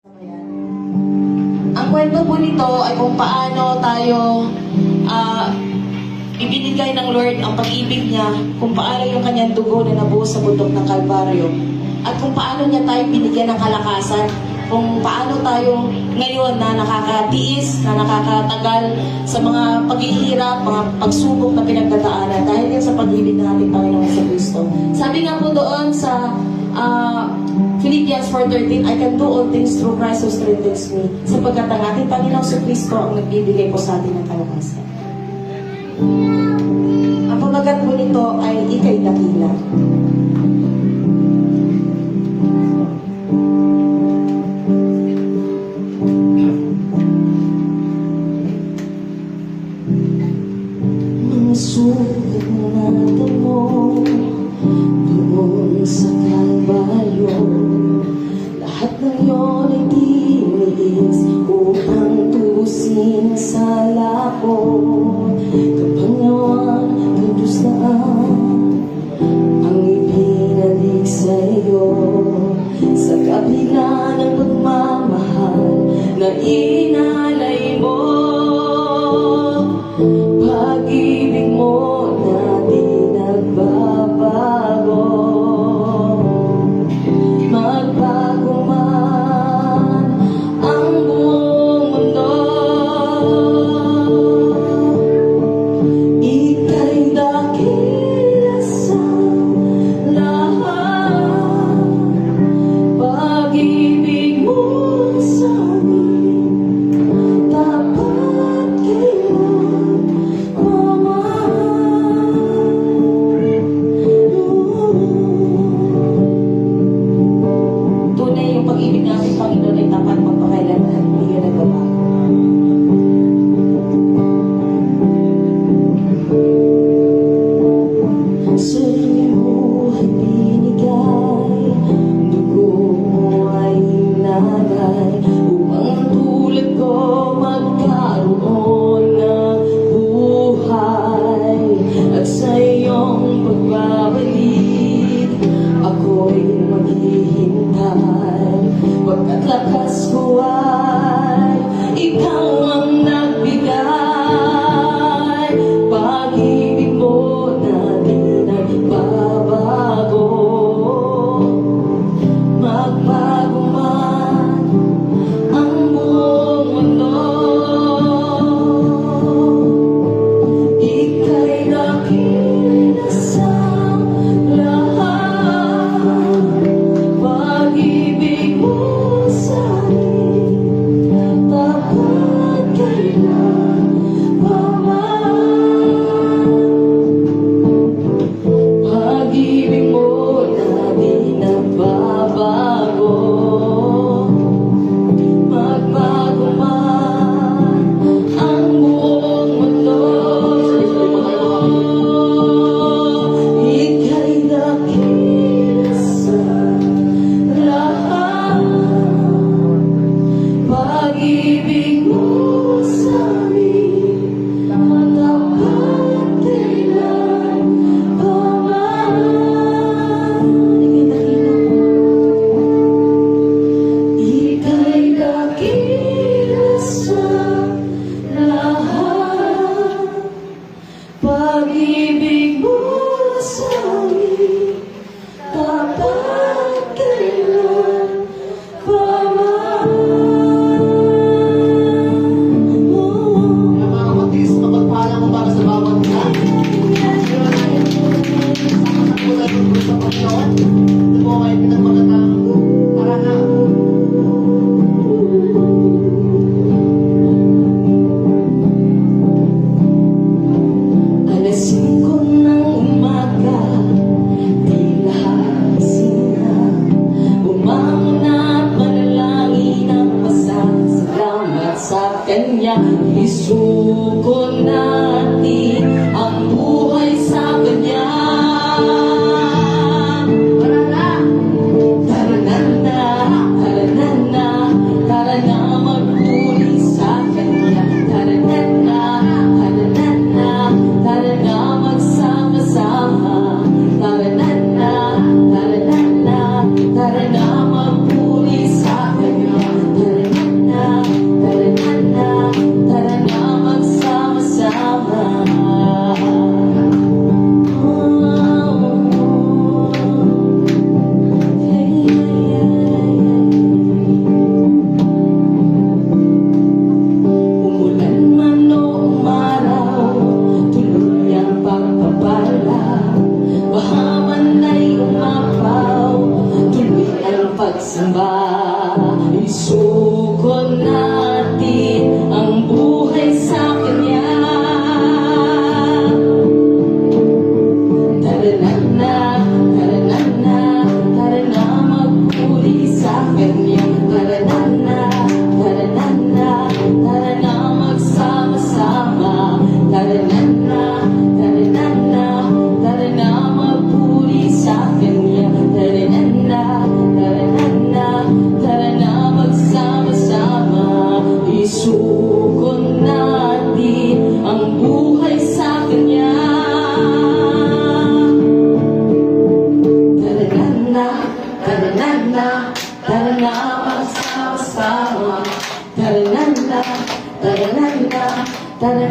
Ayan. Ang kwento po nito ay kung paano tayo ibinigay ng Lord ang pag-ibig niya, kung paano yung kanyang dugo na nabuhos sa bundok ng Kalbaryo, at kung paano niya tayo binigyan ng kalakasan, kung paano tayo ngayon na nakakatiis, na nakakatagal sa mga paghihirap, mga pagsubok na pinagdadaanan dahil yan sa pag-ibig ng ating Panginoon sa Kristo. Sabi nga po doon sa Philippians 4:13, I can do all things through Christ who strengthens me, sapagkat ang ating Panginoon sa Kristo ang nagbibigay po sa atin ng kalakasan. Ang pamagat po nito ay ika'y dakila. Mga sugat na natamo doon sa Kalbaryo, lahat ng iyon ay tiniis upang tubusin sa lako. Kapangyarihan ng Diyos na ang ibinalik sa iyo, sa kabila ng pagmamahal na inalay mo. Pag-ibig mo na di nagbabago, magbago man ang buong mundo, ika'y dakila sa lahat. Pag-ibig mo sa amin dapat kailan tunay yung pag-ibig ng ating Panginoon ay tapat magpakailanman at hindi yan nagbabago. Sarili mo ay binigay, dugo mo ay hinalay, upang ang tulad ko magkaroon ng buhay. At sa iyong pagbabalik, ako'y maghihintay, pagkat lakas ko ay ikaw ang nagbigay. Pag-ibig mo na di nagbabago, magbago man ang buong mundo, ika'y dakila sa lahat. Pag-ibig mo sa akin magsamba. Isuko natin ang buhay sa Kanya. Tara na, magpuri sa Kanya. Tara na, magsama-sama. Tara na, magpuri sa Kanya. Tara na, magsama-sama. Isuko natin ang buhay sa Kanya. Tara na, magsama-sama. Tara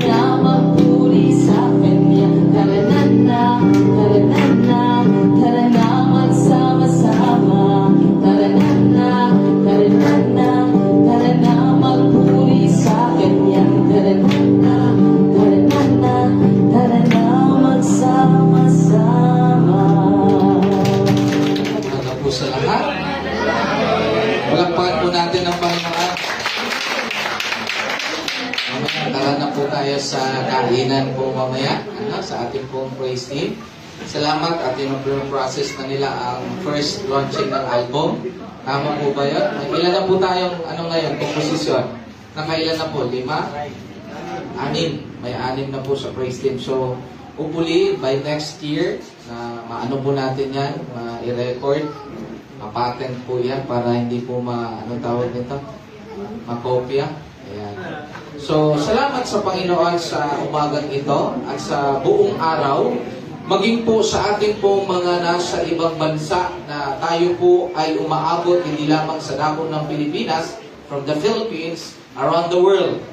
na, magpuri sa Kanya. Tara na, magsama-sama. Tara na, magpuri sa Kanya. Tara na, magsama-sama. Ano po sa lahat? Palakpakan po natin ang Panginoon. Tara na po tayo sa kainan po mamaya, sa ating pong praise team. Salamat at process na nila ang first launching ng album. Tama po ba yun? May ilan na po tayong ngayon, composition? Nakailan na po? 5? 6? May 6 na po sa praise team. So, hopefully, by next year, maano po natin yan, i-record, ma-patent po yan para hindi po tawag nito? Makopya. Ayan. So, salamat sa Panginoon sa umagang ito at sa buong araw. Maging po sa ating po mga nasa ibang bansa na tayo po ay umaabot hindi lamang sa dako ng Pilipinas, from the Philippines, around the world.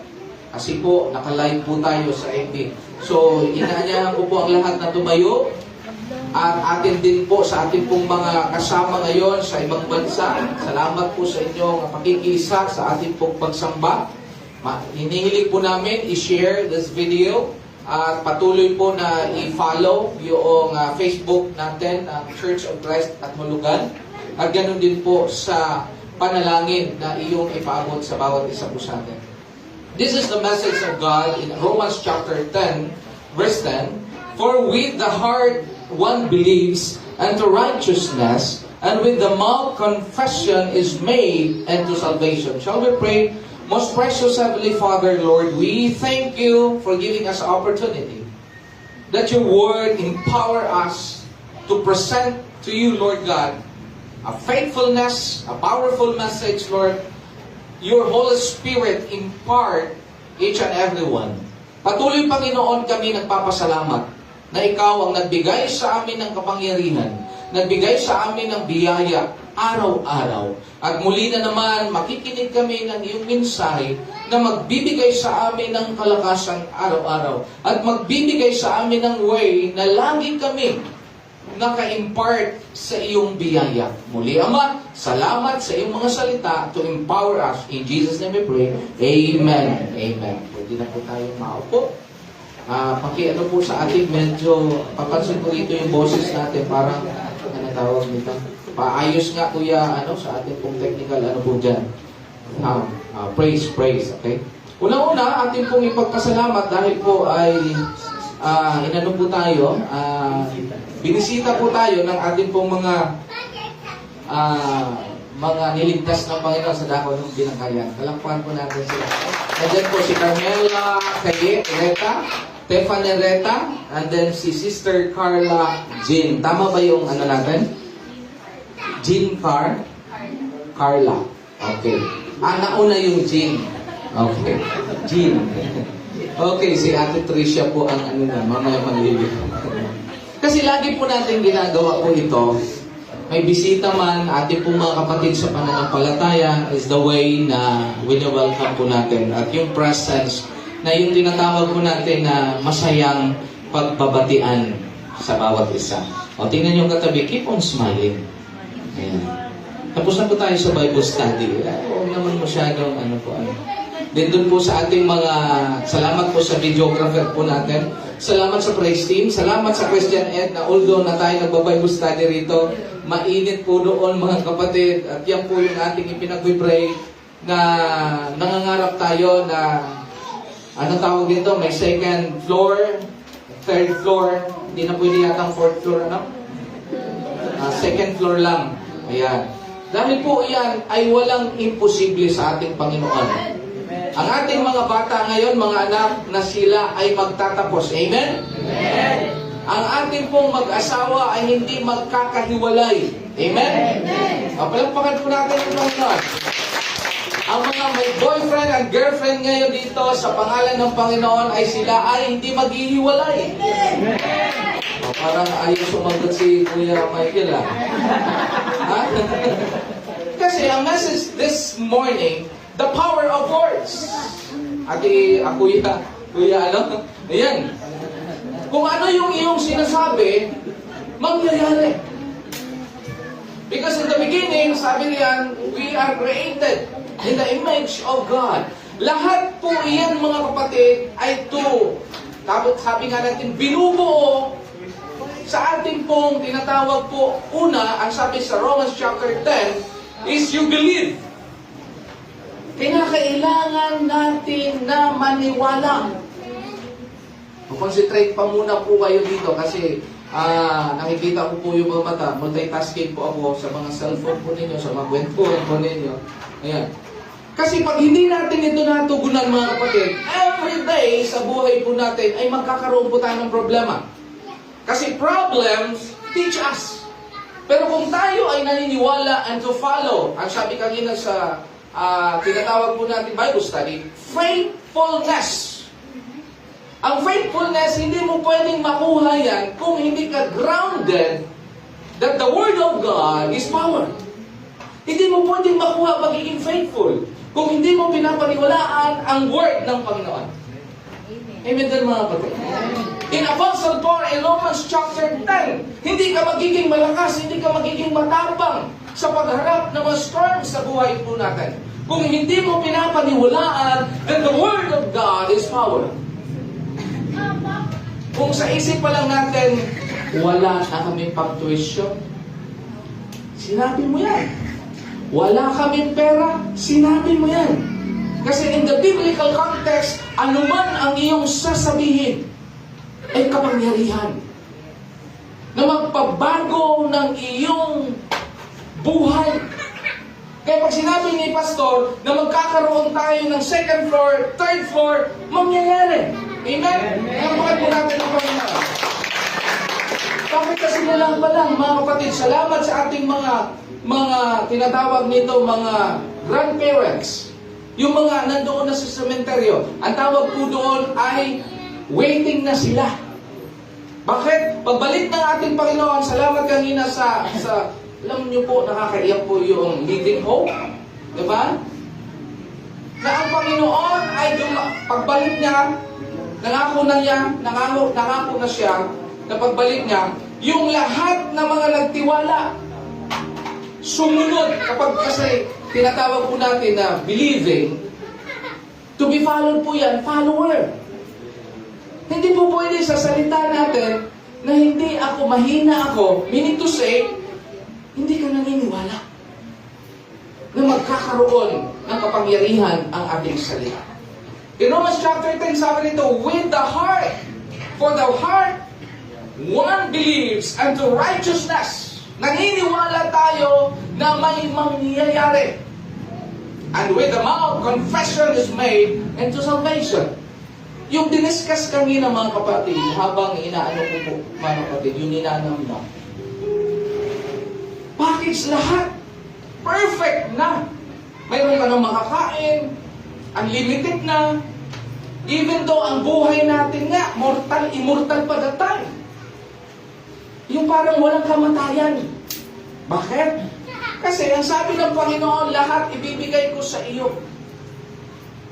Kasi po, naka-live po tayo sa FB. So, inaanyahan ko po ang lahat na tumayo. At atin din po sa ating pong mga kasama ngayon sa ibang bansa. Salamat po sa inyong pakikisa sa ating pong pagsamba. Hinihiling po namin i-share this video at patuloy po na i-follow yung Facebook natin, Church of Christ at Mulugan. At ganoon din po sa panalangin na iyong ipaabot sa bawat isa po sa atin. This is the message of God in Romans chapter 10, verse 10. For with the heart one believes unto righteousness, and with the mouth confession is made unto salvation. Shall we pray? Most precious Heavenly Father, Lord, we thank you for giving us opportunity that your word empower us to present to you, Lord God, a faithfulness, a powerful message, Lord. Your Holy Spirit impart each and every one. Patuloy, Panginoon, kami nagpapasalamat na ikaw ang nagbigay sa amin ng kapangyarihan, nagbigay sa amin ng biyaya araw-araw. At muli na naman, makikinig kami ng iyong mensahe na magbibigay sa amin ng kalakasan araw-araw. At magbibigay sa amin ng way na lagi kami naka-impart sa iyong biyaya. Muli, Ama, salamat sa iyong mga salita to empower us. In Jesus' name we pray. Amen. Amen. Pwede na po tayong maupo. Pakiano po sa ating medyo, papansin ko dito yung boses natin, parang, tawag nito? Paayos nga kuya, sa ating pong technical, po dyan. Praise, okay? Una-una, ating pong ipagpasalamat dahil po ay, inano po tayo, binisita po tayo ng ating pong mga niligtas ng Panginoon sa dako ng binangkayan. Kalakpan po natin sila. Nandiyan po si Carmela Reta, Stephanie Reta, and then si Sister Carla Jean. Tama ba yung natin? Jean Carla. Okay. Nauna yung Jean. Okay. Jean. Okay, si Ate Tricia po ang mamaya manlilip. Kasi lagi po natin ginagawa po ito. May bisita man, ating pong mga kapatid sa pananampalataya is the way na wini-welcome po natin. At yung presence na yung tinatawag po natin na masayang pagbabatian sa bawat isa. O, tingnan yung katabi, keep on smiling. Ayan. Tapos na po tayo sa Bible study. Huwag naman masyadong Then doon po sa ating mga, salamat po sa videographer po natin. Salamat sa praise team. Salamat sa Christian Ed na although na tayo nagba-Bible study rito, mainit po doon mga kapatid. At yan po yung ating ipinag-pray na nangangarap tayo na ano tawag dito, may second floor, third floor, hindi na pwede yatang fourth floor, ano? Second floor lang. Ayan. Dahil po yan ay walang imposible sa ating Panginoon. Ang ating mga bata ngayon, mga anak, na sila ay magtatapos. Amen? Amen. Ang ating pong mag-asawa ay hindi magkakahiwalay. Amen? Palagpakan po natin ang Panginoon. Ang mga may boyfriend and girlfriend ngayon dito sa pangalan ng Panginoon ay sila ay hindi maghihiwalay. Parang ayaw sumagot si Kuya Michael, ha? Kasi ang message this morning, the power of words. Kuya, ano? Ayan. Kung ano yung iyong sinasabi, mangyayari. Because in the beginning, sabi niyan, we are created in the image of God. Lahat po iyan, mga kapatid, ay to. Tapos sabi nga natin, binubuo sa ating pong tinatawag po, una, ang sabi sa Romans chapter 10, is you believe. Kinakailangan natin na maniwala. Concentrate pa muna po kayo dito kasi nakikita ko po yung mga mata. Multitasking po ako sa mga cellphone po ninyo, sa mga kwentuhan po ninyo. Ayan. Kasi pag hindi natin ito natugunan, mga kapatid, every day sa buhay po natin ay magkakaroon po tayo ng problema. Kasi problems teach us. Pero kung tayo ay naniniwala and to follow, ang sabi kanina sa tinatawag po natin Bible study, faithfulness. Ang faithfulness, hindi mo pwedeng makuha yan kung hindi ka grounded that the Word of God is power. Hindi mo pwedeng makuha pagiging faithful kung hindi mo pinapaniwalaan ang Word ng Panginoon. Amen din, mga kapatid. In Apostle Paul in Romans chapter 10, hindi ka magiging malakas, hindi ka magiging matapang sa pagharap ng mga storms sa buhay po natin. Kung hindi mo pinapaniwalaan that the Word of God is power. Kung sa isip pa lang natin, wala na kaming pang-tuition, sinabi mo yan. Wala kaming pera, sinabi mo yan. Kasi in the biblical context, anuman ang iyong sasabihin ay kapangyarihan na magpabago ng iyong buhay. Kaya pag sinabi ni Pastor na magkakaroon tayo ng second floor, third floor, mangyayari. Amen? Napakan po natin ang Panginoon. Bakit kasi lang pa lang, mga kapatid, salamat sa ating mga tinatawag nito, mga grandparents. Yung mga nandoon na sa sementeryo, ang tawag po doon ay waiting na sila. Bakit? Pagbalik ng ating Panginoon, salamat kanina sa alam niyo po, nakakaiyak po yung Living Hope. Diba? Na ang Panginoon ay pagbalik niya, nangako na siya, na pagbalik niya, yung lahat ng mga nagtiwala, sumunod, kapag kasi tinatawag po natin na believing, to be followed po yan, follower. Hindi po pwede sa salita natin na hindi ako, mahina ako, meaning to say, hindi ka naniniwala na magkakaroon ng kapangyarihan ang ating salita. In Romans chapter 10, sabi nito, with the heart, for the heart, one believes unto righteousness. Naniniwala tayo na may mangyayari. And with the mouth, confession is made into salvation. Yung diniscuss kanina, mga kapatid, habang inaano ko po, mga kapatid, yung inanam na. Package lahat. Perfect na. Mayroon ka nang makakain, unlimited na. Even though ang buhay natin nga, immortal pa that time. Yung parang walang kamatayan. Bakit? Kasi ang sabi ng Panginoon, lahat ibibigay ko sa iyo.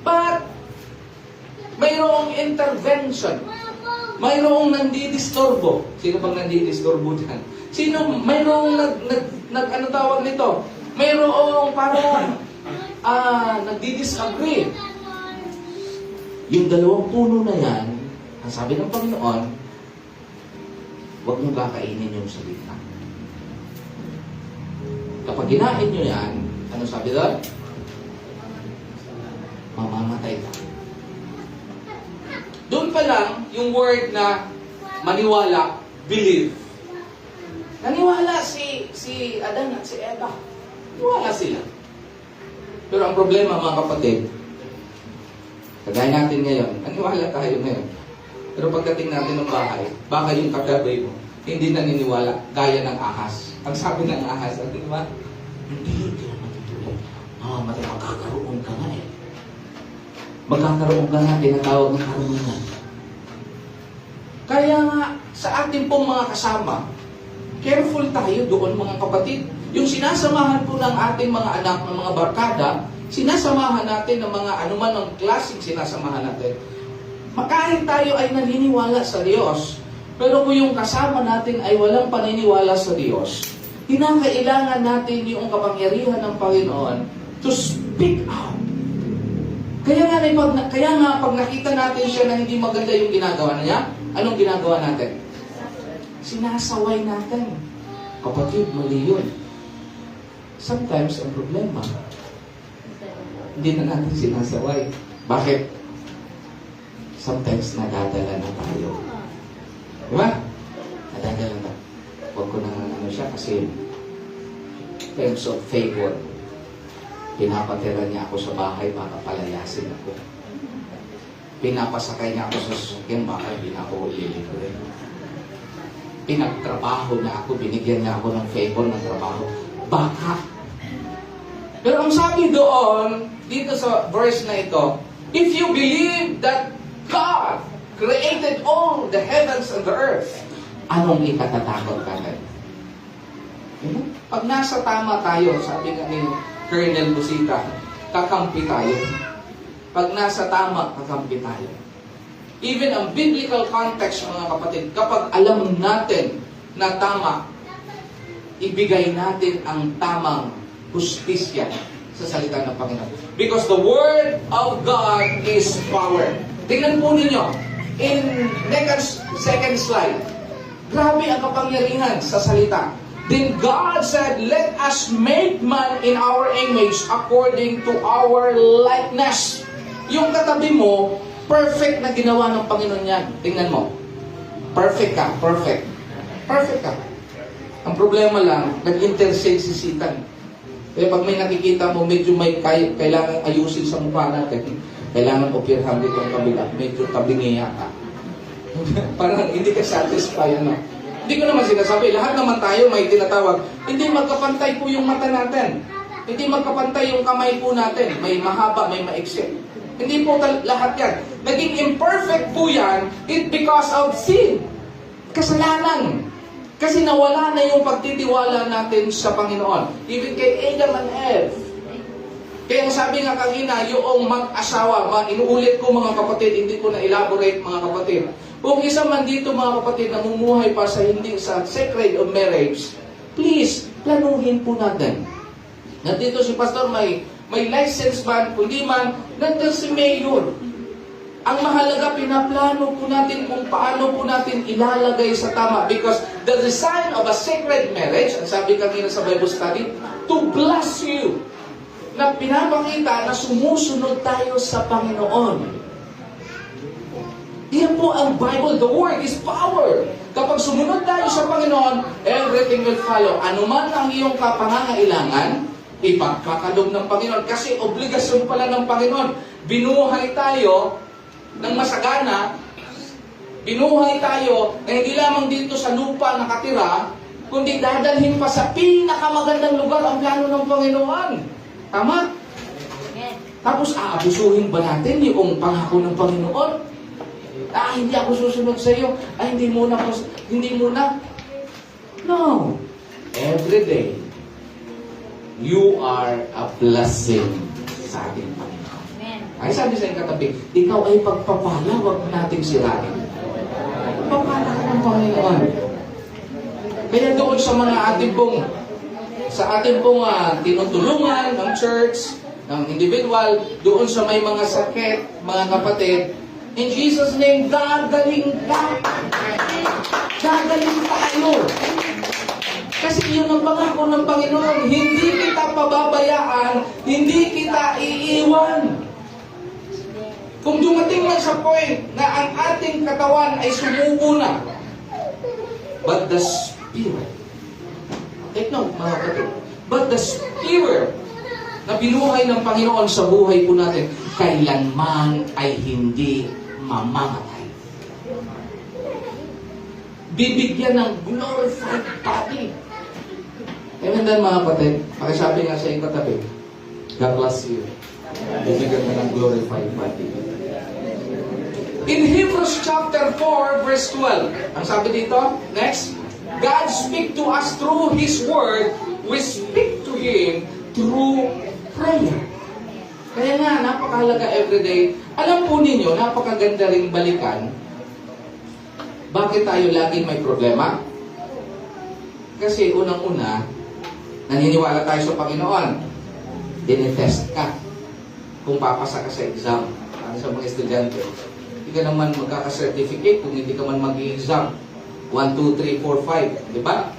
But, mayroong intervention. Mayroong nandidisturbo. Sino bang nandidisturbo dyan? Mayroong ano tawag nito? Mayroong parang nagdi-disagree. Yung dalawang puno na yan, ang sabi ng Panginoon, huwag mong kakainin yung salita. Kapag ginain nyo yan, ano sabi doon? Mamamatay ka. Doon pa lang, yung word na maniwala, believe. Naniwala si Adan at si Eva. Naniwala sila. Pero ang problema, mga kapatid, kagaya natin ngayon, naniwala tayo ngayon. Pero pagdating natin ng bahay, baka yung kagabay mo, hindi naniniwala, gaya ng ahas. Ang sabi ng ahas, di ba? Hindi na matutulog. Mamamatay, magkakaroon ka nga eh. Magkakaroon ka nga, tinatawag ng karunungan. Kaya nga, sa ating pong mga kasama, careful tayo doon mga kapatid. Yung sinasamahan po ng ating mga anak, ng mga barkada, sinasamahan natin ng mga anuman ng klaseng sinasamahan natin. Kahit tayo ay naniniwala sa Diyos, pero kung yung kasama natin ay walang paniniwala sa Diyos, kinakailangan natin yung kapangyarihan ng Panginoon to speak out. Kaya nga pag nakita natin siya na hindi maganda yung ginagawa niya, anong ginagawa natin? Sinasaway natin. Kapatid, mali yun. Sometimes, ang problema, hindi na natin sinasaway. Bakit? Sometimes, nadadala na tayo. Diba? Nadadala na. Huwag ko na siya kasi terms of favor. Pinapatira niya ako sa bahay, baka palayasin ako. Pinapasakay niya ako sa sasakyan, baka hindi na ako ililibre. Pinagtrabaho niya ako, binigyan niya ako ng favor ng trabaho. Baka. Pero ang sabi doon, dito sa verse na ito, if you believe that God created all the heavens and the earth, anong ikatatakot ka tayo? Pag nasa tama tayo, sabi nga ni Colonel Busita, kakampi tayo. Pag nasa tama, kakampi tayo. Even ang biblical context, mga kapatid, kapag alam natin na tama, ibigay natin ang tamang hustisya sa salita ng Panginoon. Because the Word of God is power. Tingnan po ninyo, in second slide, grabe ang kapangyarihan sa salita. Then God said, let us make man in our image according to our likeness. Yung katabi mo, perfect na ginawa ng Panginoon yan. Tingnan mo. Perfect ka. Perfect. Perfect ka. Ang problema lang, nag-intercede si Satan. Kaya pag may nakikita mo, medyo may kailangan ayusin sa mukha natin. Kailangan opirhan dito ang kabila. Medyo tabingi yata. Parang hindi ka satisfied, ano? Hindi ko naman sinasabi, lahat naman tayo may tinatawag. Hindi magkapantay po yung mata natin. Hindi magkapantay yung kamay po natin. May mahaba, may maiksi. Hindi po lahat yan. Naging imperfect po yan, it because of sin. Kasalanan. Kasi nawala na yung pagtitiwala natin sa Panginoon. Even kay Adam and Eve. Kaya sabi nga kanina, yung mag-asawa, inuulit ko mga kapatid, hindi ko na elaborate mga kapatid. Kung isa man dito mga kapatid namumuhay pa sa hindi sa sacred of marriage, please, planuhin po natin. Nandito si Pastor may license man, kundi man, nandun si Mayor. Ang mahalaga, pinaplano po natin kung paano po natin ilalagay sa tama. Because the design of a sacred marriage, ang sabi kanina sa Bible study, to bless you. Na pinapakita na sumusunod tayo sa Panginoon. Yan po ang Bible. The Word is power. Kapag sumunod tayo sa Panginoon, everything will follow. Ano man ang iyong kapangangailangan, ipagkakaloob ng Panginoon. Kasi obligasyon pala ng Panginoon. Binuhay tayo ng masagana. Binuhay tayo na hindi lamang dito sa lupa nakatira, kundi dadalhin pa sa pinakamagandang lugar ang plano ng Panginoon. Tama? Tapos aabusuhin ba natin yung pangako ng Panginoon? Hindi ako susunod sa iyo. Hindi muna. No. Every day, you are a blessing sa ating Panginoon. Ay sabi sa iyong katabi, ikaw ay pagpapala, huwag nating sirain. Pagpapala ka ng Panginoon. Kaya doon sa mga ating pong tinutulungan ng church, ng individual, doon sa may mga sakit, mga kapatid, in Jesus' name, gagaling ka. Gagaling tayo. Kasi yun ang pangako ng Panginoon. Hindi kita pababayaan, hindi kita iiwan. Kung dumating man sa point na ang ating katawan ay sumuko na, but the Spirit, take note mga kapatid, but the Spirit na binuhay ng Panginoon sa buhay po natin, kailanman ay hindi mamamatay. Bibigyan ng glorified body. Amen din mga kapatid, pakisabi nga sa iyong katabi, God bless you. Bibigyan ka ng glorified body. In Hebrews chapter 4, verse 12, ang sabi dito, next, God speak to us through His Word, we speak to Him through prayer. Kaya nga, napakahalaga everyday. Alam po ninyo, napakaganda ring balikan. Bakit tayo laging may problema? Kasi unang-una, naniniwala tayo sa Panginoon. Dinitest ka. Kung papasa ka sa exam, para sa mga estudyante, hindi ka naman magkaka-certificate kung hindi ka man mag-exam. 1, 2, 3, 4, 5. Di ba?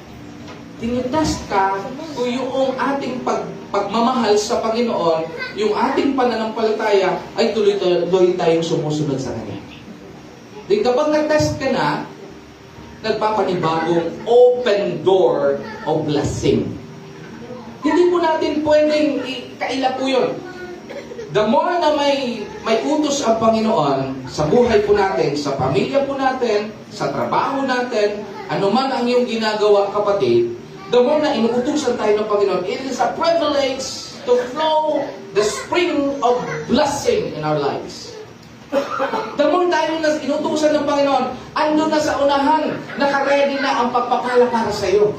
Tinitest ka kung yung ating pagmamahal sa Panginoon, yung ating pananampalataya, ay tuloy-tuloy tayong sumusunod sa Kanya. Di kapag na-test ka na, nagpapanibagong open door of blessing. Hindi po natin pwedeng kaila po yun. The more na may utos ang Panginoon sa buhay po natin, sa pamilya po natin, sa trabaho natin, anuman ang iyong ginagawa, kapatid, the more na inuutusan tayo ng Panginoon, it is a privilege to flow the spring of blessing in our lives. The more tayo na inutusan ng Panginoon, ando na sa unahan, nakaready na ang pagpapala para sa iyo.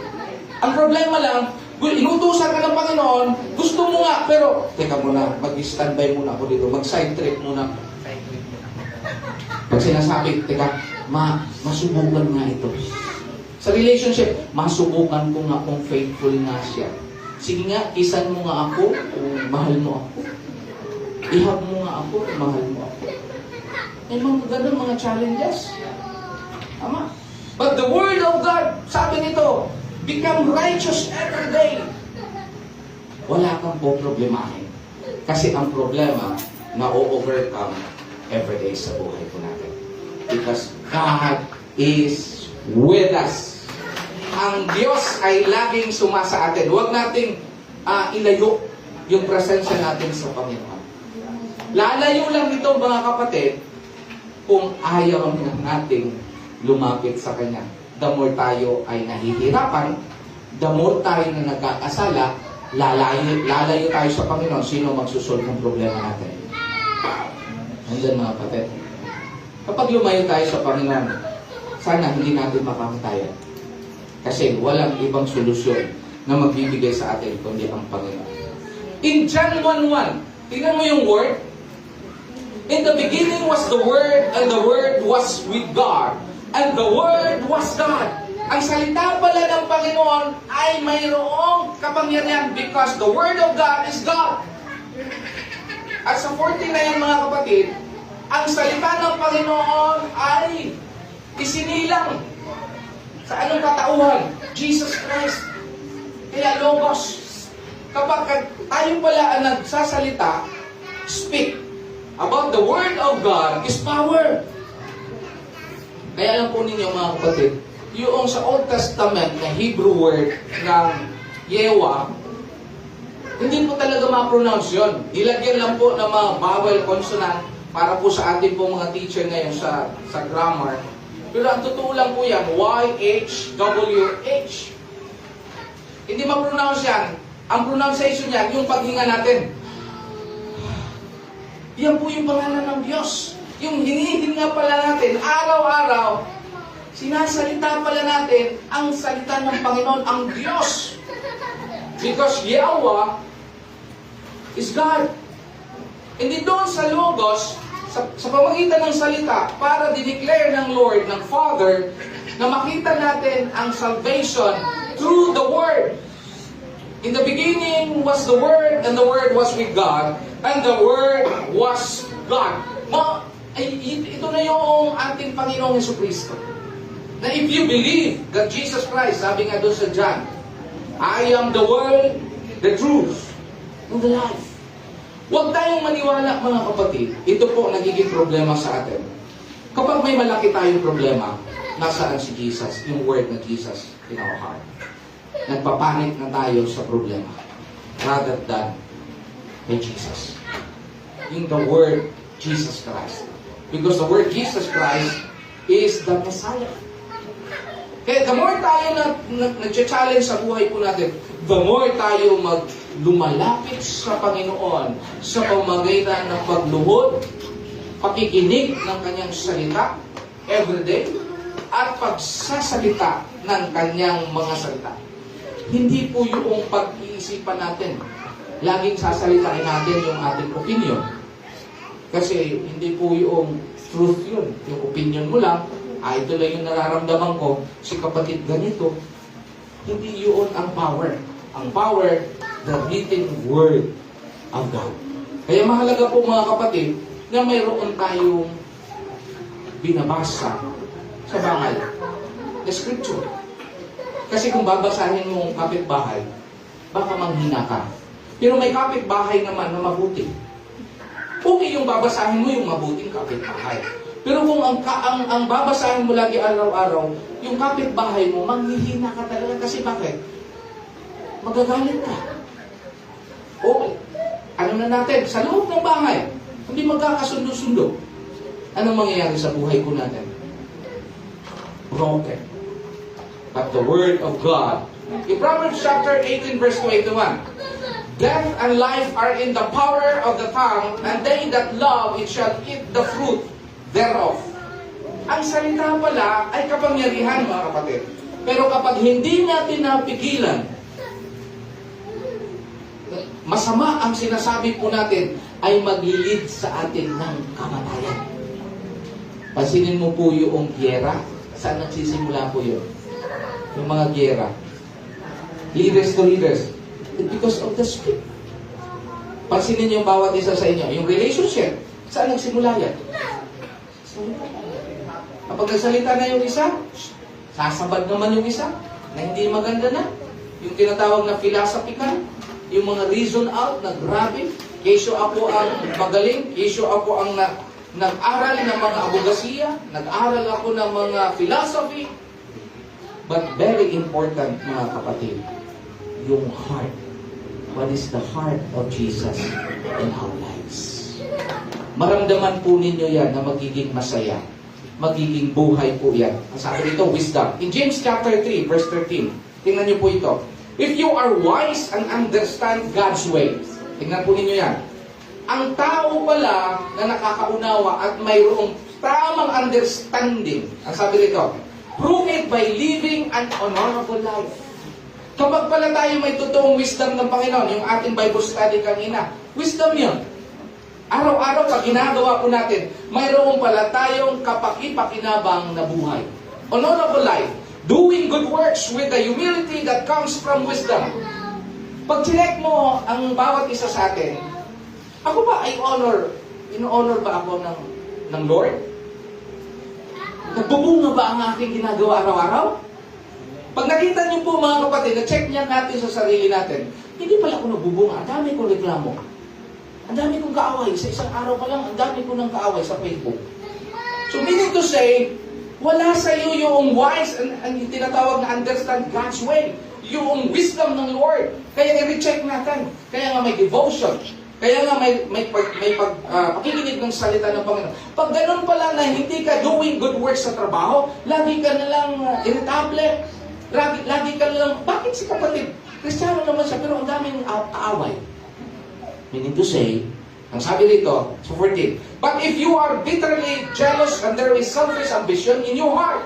Ang problema lang, inutusan ka ng Panginoon, gusto mo nga, pero, teka muna, mag-standby muna ako dito, mag-side trip muna. Pag sinasabi, teka, masubukan nga ito. Sa relationship, masubukan ko nga kung faithful nga siya. Sige nga, kisan mo nga ako, kung mahal mo ako. Ihab mo nga ako, kung mahal mo ako. May mga ganun, mga challenges. Tama. But the Word of God, sabi nito, become righteous every day. Wala kang po problemahin. Kasi ang problema na o-overcome every day sa buhay po natin. Because God is with us. Ang Diyos ay laging sumasa atin. Huwag nating ilayo yung presensya natin sa Panginoon. Lalayo lang ito mga kapatid kung ayaw nating lumapit sa Kanya. The more tayo ay nahihirapan, the more tayo na nagkakasala, lalayo tayo sa Panginoon. Sino magsusolve ng problema natin? Nandiyan mga kapatid. Kapag lumayo tayo sa Panginoon, sana hindi natin makamataya. Kasi walang ibang solusyon na magbibigay sa atin kundi ang Panginoon. In John 1:1, tingnan mo yung word. In the beginning was the Word, and the Word was with God, and the Word was God. Ang salita pala ng Panginoon ay mayroong kapangyarihan because the Word of God is God. At sa 14 na yan mga kapatid, ang salita ng Panginoon ay isinilang sa anong katauhan? Jesus Christ. Kaya Logos. Kapag tayo pala ang nagsasalita, speak about the Word of God is power. Kaya alam po ninyo mga kapatid, yung sa Old Testament na Hebrew word ng Yewa, hindi po talaga ma-pronounce yun. Nilagyan lang po ng mga vowel consonant para po sa ating po mga teacher ngayon sa grammar. Pero ang totoo lang po yan, Y-H-W-H. Hindi ma-pronounce yan. Ang pronunciation yan, yung paghinga natin. Yan po yung pangalan ng Diyos. Yung hinihinga pala natin, araw-araw, sinasalita pala natin ang salita ng Panginoon, ang Diyos. Because Yahweh is God. Hindi doon sa Logos, sa pamagitan ng salita, para dineclare ng Lord, ng Father, na makita natin ang salvation through the Word. In the beginning was the Word, and the Word was with God, and the Word was God. Ito na yung ating Panginoong Jesucristo. Na if you believe that Jesus Christ, sabi nga doon sa John, I am the word, the truth, and the life. Huwag tayong maniwala mga kapatid. Ito po nagiging problema sa atin. Kapag may malaki tayong problema, nasaan si Jesus? Yung word na Jesus in our heart. Nagpapanik na tayo sa problema rather than kay Jesus. In the word Jesus Christ. Because the word Jesus Christ is the Messiah. Kaya the more tayo nag-challenge sa buhay po natin, the more tayo lumalapit sa Panginoon sa pamamagitan ng pagluhod, pakikinig ng kanyang salita everyday, at pagsasalita ng kanyang mga salita. Hindi po yung pag-iisipan natin. Laging sasalitain natin yung ating opinion. Kasi hindi po yung truth yun. Yung opinion mo lang, ito lang yung nararamdaman ko, si kapatid ganito. Hindi yun ang power. Ang power, the written word of God. Kaya mahalaga po mga kapatid, na mayroon tayong binabasa sa bangal na scripture. Kasi kung babasahin mo ang kapitbahay, baka manghina ka. Pero may kapitbahay naman na mabuti. Okay yung babasahin mo yung mabuting kapitbahay. Pero kung ang babasahin mo lagi araw-araw, yung kapitbahay mo, manghihina ka talaga. Kasi bakit? Magagalit ka. Okay. Ano na natin? Sa loob ng bahay, hindi magkakasundo-sundo. Anong mangyayari sa buhay ko natin? Broken. But the Word of God, in Proverbs chapter 18 verse 21, death and life are in the power of the tongue, and they that love it shall eat the fruit thereof. Ang salita pala ay kapangyarihan mga kapatid. Pero kapag hindi natin napigilan, masama ang sinasabi po natin ay maglilid sa atin ng kamatayan. Pansinin mo po yung giyera. Saan nagsisimula po yun? Yung mga giyera. Leaders to leaders. Because of the spirit. Pansinin niyo bawat isa sa inyo. Yung relationship, saan nagsimula yan? Kapag nagsalita na yung isa, sasabad naman yung isa, na hindi maganda na. Yung tinatawag na philosophical, yung mga reason out na grabe. Kesyo ako ang magaling, kesyo ako ang nag-aral ng mga abogasiya, nag-aral ako ng mga philosophy. But very important mga kapatid, yung heart. What is the heart of Jesus in our lives? Maramdaman po ninyo yan na magiging masaya. Magiging buhay po yan. Ang sabi dito, wisdom. In James chapter 3, verse 13, tingnan niyo po ito. If you are wise and understand God's ways, tingnan po ninyo yan. Ang tao pala na nakakaunawa at mayroong tamang understanding, ang sabi dito, prove it by living an honorable life. Kapag pala tayo may totoong wisdom ng Panginoon, yung ating Bible study kanina, wisdom yun. Araw-araw pag ginagawa po natin, mayroon pala tayong kapaki-pakinabang na buhay. Honorable life. Doing good works with the humility that comes from wisdom. Pag chinek mo ang bawat isa sa atin, ako ba ay in-honor ba ako ng Lord? Nagbubunga ba ang aking ginagawa araw-araw? Pag nakita niyo po mga kapatid, na-check niya natin sa sarili natin, hindi pala ako nagbubunga, ang dami kong reklamo. Ang dami kong kaaway. Sa isang araw pa lang, ang dami ko ng kaaway sa Facebook. So meaning to say, wala sa iyo yung wise and tinatawag na understand God's way. Yung wisdom ng Lord. Kaya i-recheck natin. Kaya nga may devotion. Kaya nga may pakikinig ng salita ng Panginoon. Pag ganun pala na hindi ka doing good works sa trabaho, lagi ka na lang irritable, lagi ka na lang, bakit si kapatid? Kristiyano naman siya, pero ang daming kaaway. Meaning to say, ang sabi dito, sa 14, but if you are bitterly jealous and there is selfish ambition in your heart,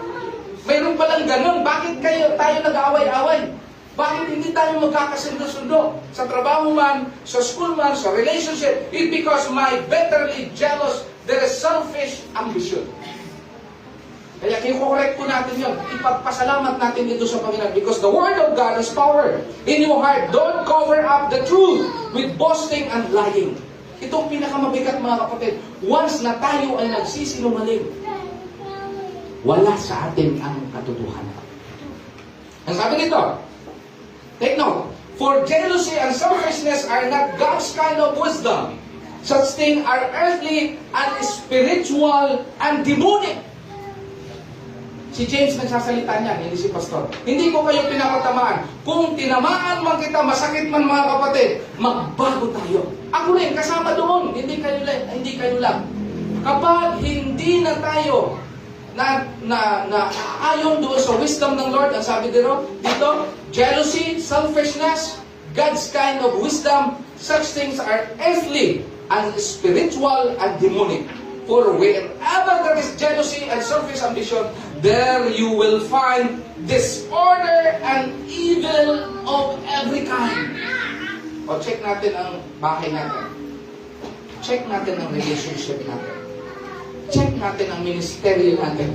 mayroon palang ganun, bakit tayo nag-aaway-away? Bakit hindi tayo magkakasundo-sundo? Sa trabaho man, sa school man, sa relationship, it's because my bitterly jealous, there is selfish ambition. Kaya i-correct po natin yun. Ipagpasalamat natin dito sa Panginoon because the Word of God has power in your heart. Don't cover up the truth with boasting and lying. Itong pinakamabigat mga kapatid. Once na tayo ay nagsisinungaling, wala sa atin ang katotohanan. Ang sabi nito, Take note. For jealousy and selfishness are not God's kind of wisdom. Such things are earthly and spiritual and demonic. Si James nagsasalita niyan, hindi si Pastor. Hindi ko kayo pinapatamaan. Kung tinamaan man kita, masakit man mga kapatid, magbago tayo. Ako rin, kasama doon. Hindi kayo lang. Kapag hindi na tayo na ayon doon sa wisdom ng Lord, ang sabi dito, jealousy, selfishness, God's kind of wisdom, such things are earthly and spiritual and demonic. For wherever there is jealousy and selfish ambition, there you will find disorder and evil of every kind. O check natin ang bahay natin. Check natin ang relationship natin. Check natin ang ministeryo natin.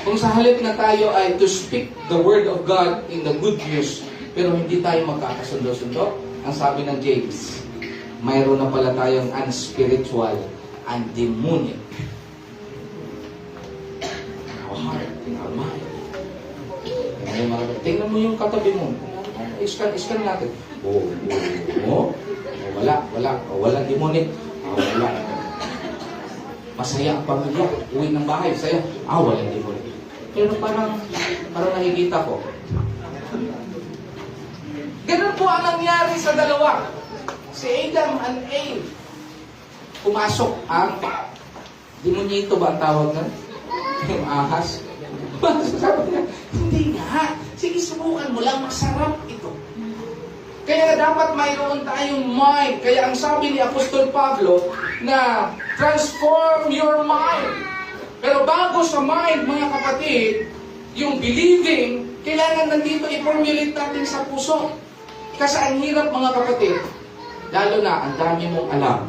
Kung sa halip na tayo ay to speak the word of God in the good news, pero hindi tayo magkakasundo-sundo, ang sabi ng James, mayroon na pala tayong unspiritual and demonic. Our heart, in our mind. Tingnan mo yung katabi mo. Iskan natin. Wala demonic. Wala. Masaya ang pamilya. Uwi ng bahay, saya. Wala demonic. Pero parang nakikita ko. Ganun po ang nangyari sa dalawa. Si Adam and Eve. Pumasok ang demonyito ba ang tawag na? Yung ahas. Sabi niya, hindi nga. Sige, subukan mo lang. Masarap ito. Kaya dapat mayroon tayong mind. Kaya ang sabi ni Apostol Pablo na transform your mind. Pero bago sa mind, mga kapatid, yung believing, kailangan nandito i-formulate natin sa puso. Kasi ang hirap, mga kapatid, lalo na ang dami mong alam.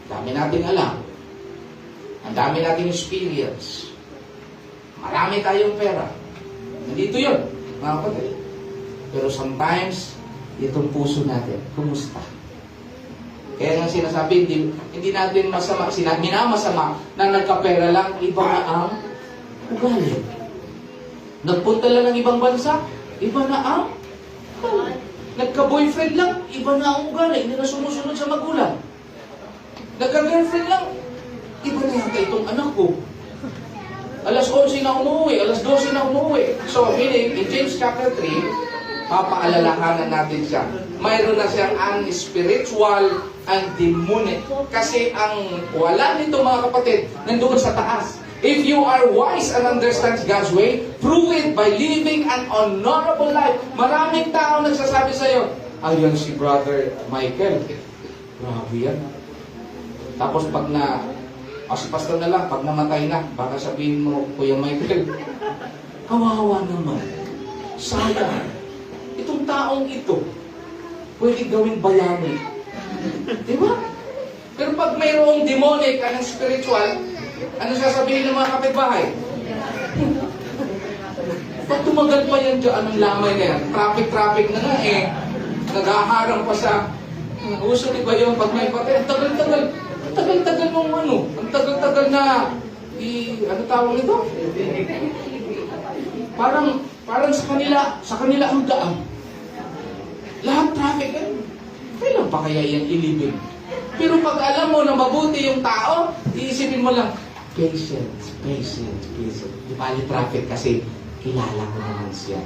Dami nating alam. Ang dami nating experience. Marami tayong pera. Nandito yun, mga kapatid. Pero sometimes, itong puso natin, kumusta? Kaya nga sinasabi, hindi natin masama, minamasama na nagkapera lang, iba na ang ugali. Nagpunta lang ng ibang bansa, iba na ang ugali. Nagka-boyfriend lang, iba na ang ugali, hindi na sumusunod sa magulang. Nagka-girlfriend lang, iba na yata itong anak ko. Alas 11 na umuwi, alas 12 na umuwi. So, meaning, in James chapter 3, papaalalahanan natin siya. Mayroon na siyang unspiritual and demonic. Kasi ang wala nito, mga kapatid, nandoon sa taas. If you are wise and understands God's way, prove it by living an honorable life. Maraming tao nagsasabi sa'yo, ayan si Brother Michael. Grabe yan. Tapos pag si pastor na lang, pag namatay na, baka sabihin mo, Kuya Michael, kawawa naman. Sayang. Itong taong ito, pwede gawing bayani. Diba? Pero pag mayroong demonic and spiritual, ano sasabihin ng mga kapitbahay? Pag tumagal pa yan dyan, anong lamay na yan? Traffic na nga eh. Naghaharang pa sa uso, di ba yun? Pag may patay, ang tagal-tagal mong ano. Ang tagal-tagal na, ano tawag nito? Parang sa kanila ang daan. Lahat traffic eh. Kailan pa kaya yan ilibig? Pero pag alam mo na mabuti yung tao, iisipin mo lang, patience. Di bali traffic kasi kilala ko naman siya.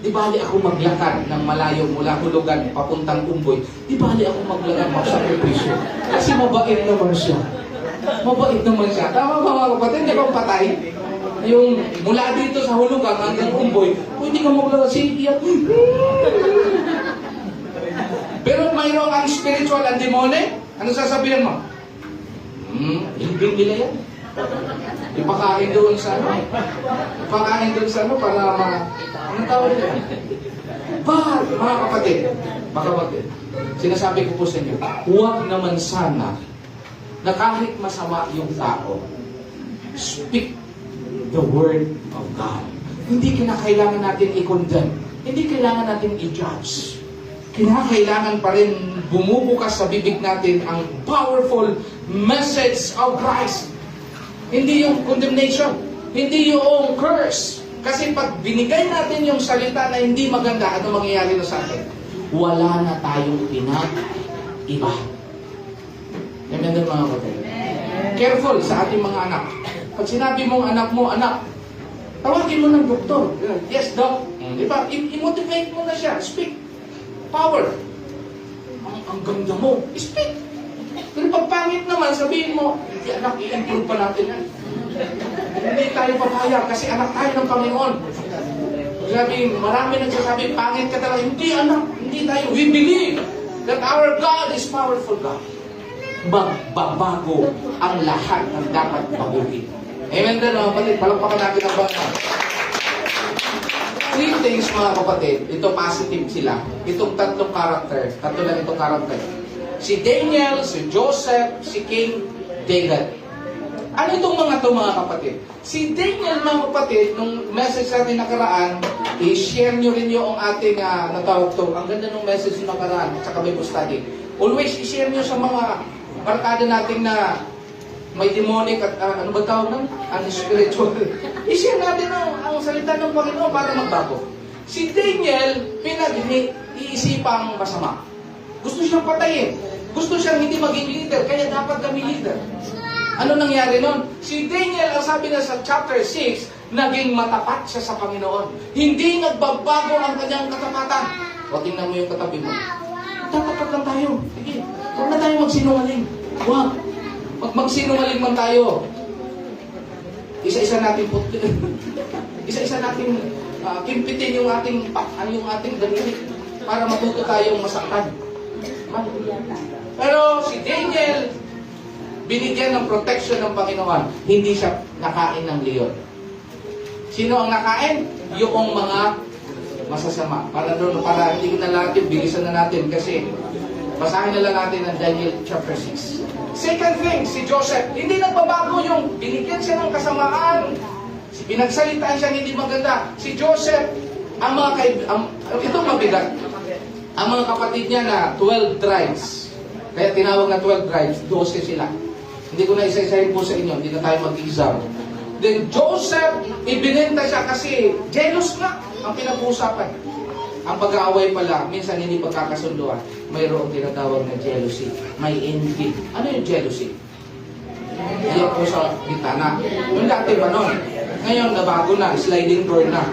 Di bali ako maglakad ng malayo mula Hulugan papuntang Umboy. Di bali ako maglakad magsakripisyo. Kasi mabait naman siya. Tama ba mga kapatid? Di ba patay? Yung mula dito sa Hulugan hanggang Umboy, hindi ka maglakad siya. Pero mayroong ang spiritual and demonic, ano sasabihin mo? Ilbing nila yan. Ipakain doon sa ano, para anong tawag nila? But, mga kapatid, sinasabi ko po sa inyo, huwag naman sana na kahit masama yung tao, speak the word of God. Hindi kinakailangan natin i-condemn. Hindi kailangan natin i-judge. Kinakailangan pa rin bumubukas sa bibig natin ang powerful message of Christ. Hindi yung condemnation, hindi yung curse, Kasi pag binigay natin yung salita na hindi maganda, ano mangyayari na sa atin? Wala na tayong pinag-iba. Amen din mga kapatid. Careful sa ating mga anak. Pag sinabi mong anak mo, anak, tawagin mo ng doktor. Yes, doc. Diba? I-motivate mo na siya. Speak. Power. Ang ganda mo. Speak. Pero pag pangit naman, sabihin mo, anak, i-improve pa natin yan. Hindi tayo papayag kasi anak tayo ng Panginoon. Sabi, marami nagsasabi, pangit ka talaga. Hindi anak, hindi tayo. We believe that our God is powerful God. Magbabago ang lahat ng dapat baguhin. Amen din mga kapatid. Palakpakan natin ang Panginoon. Three things mga kapatid. Ito positive sila. Itong tatlong karakter. Tatlo lang itong karakter. Si Daniel, si Joseph, si King David. Ano itong mga ito mga kapatid? Si Daniel mga kapatid, nung message natin nakaraan, i-share nyo rin yung ating natawag to. Ang ganda ng message yung nakaraan sa Bible study. Always i-share nyo sa mga barkada natin na may demonic at ano ba tawag nun? Unspiritual. I-share natin ang salita ng Panginoon para magbago. Si Daniel, pinag-iisipang masama. Gusto siyang patayin. Gusto siyang hindi maging leader, kaya dapat kami leader. Ano nangyari nun? Si Daniel, ang sabi na sa chapter 6, naging matapat siya sa Panginoon. Hindi nagbabago ang kanyang katapatan. O tingnan mo yung katabi mo. Tatapat lang tayo. Sige, huwag na tayo magsinungaling. Huwag. Magsinungaling man tayo. Isa-isa natin isa-isa natin kimpitin yung ating daliri para matuto tayong masaktan. Pero si Daniel, binigyan ng protection ng Panginoon. Hindi siya nakain ng leon. Sino ang nakain? Yung mga masasama. Para hindi na natin, bilisan na natin kasi basahin na lang natin ang Daniel chapter 6. Second thing, si Joseph, hindi nagbabago yung binigyan siya ng kasamaan. Pinagsalitaan siya hindi maganda. Si Joseph, itong mabigat. Ang mga kapatid niya na 12 tribes. Kaya tinawag na 12 tribes, 12 sila. Hindi ko na isa-isahin po sa inyo, hindi na tayo mag-exam. Then Joseph, ibinenta siya kasi jealous nga ang pinag-uusapan. Ang pag-aaway pala, minsan hindi pagkakasunduan, mayroong tinatawag na jealousy. May envy. Ano yung jealousy? Iyan po sa bitana. Yung dati ba nun? Ngayon, nabago na, sliding door na.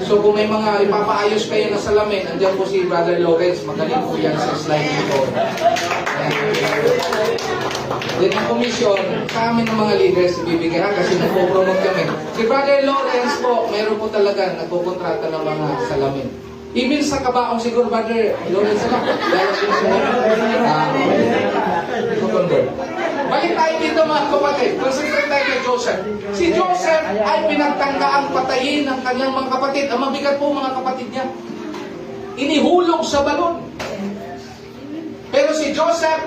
So kung may mga ipapaayos kayo na salamin, andyan po si Brother Lawrence, magaling po yan sa sliding door. Then ang komisyon, sa amin ng mga leaders, ibibigyan kasi nagpo-promote kami. Si Brother Lawrence po, meron po talaga nagpukontrata ng mga salamin. Even sa kabaong siguro, Brother Lawrence na balik tayo dito mga kapatid. Consider tayo kay Joseph. Si Joseph ay pinagtanggaang patayin ng kanyang mga kapatid. Ang mabigat po mga kapatid niya. Inihulog sa balon. Pero si Joseph,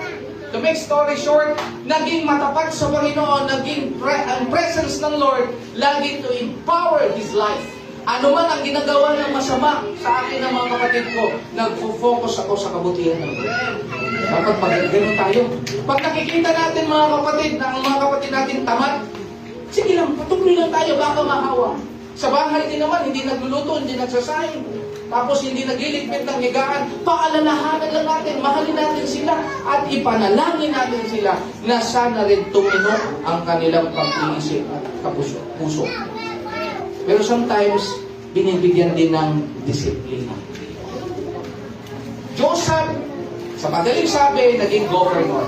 to make story short, naging matapat sa Panginoon, naging ang presence ng Lord, lagi to empower his life. Ano man ang ginagawa ng masama sa akin ng mga kapatid ko, nagfo-focus ako sa kabutihan ng Lord. Dapat pag-ganun tayo. Pag nakikita natin mga kapatid, na ang mga kapatid natin tamad, sige lang, patuloy lang tayo, baka mahawa. Sa bahay din naman, hindi nagluluto, hindi nagsasayang. Tapos hindi nagliligpit ng higaan, paalalahanan lang natin, mahalin natin sila, at ipanalangin natin sila na sana rin tumino ang kanilang pag-iisip at puso. Pero sometimes, binibigyan din ng disiplina. Joseph, sa madaling sabi, naging governor.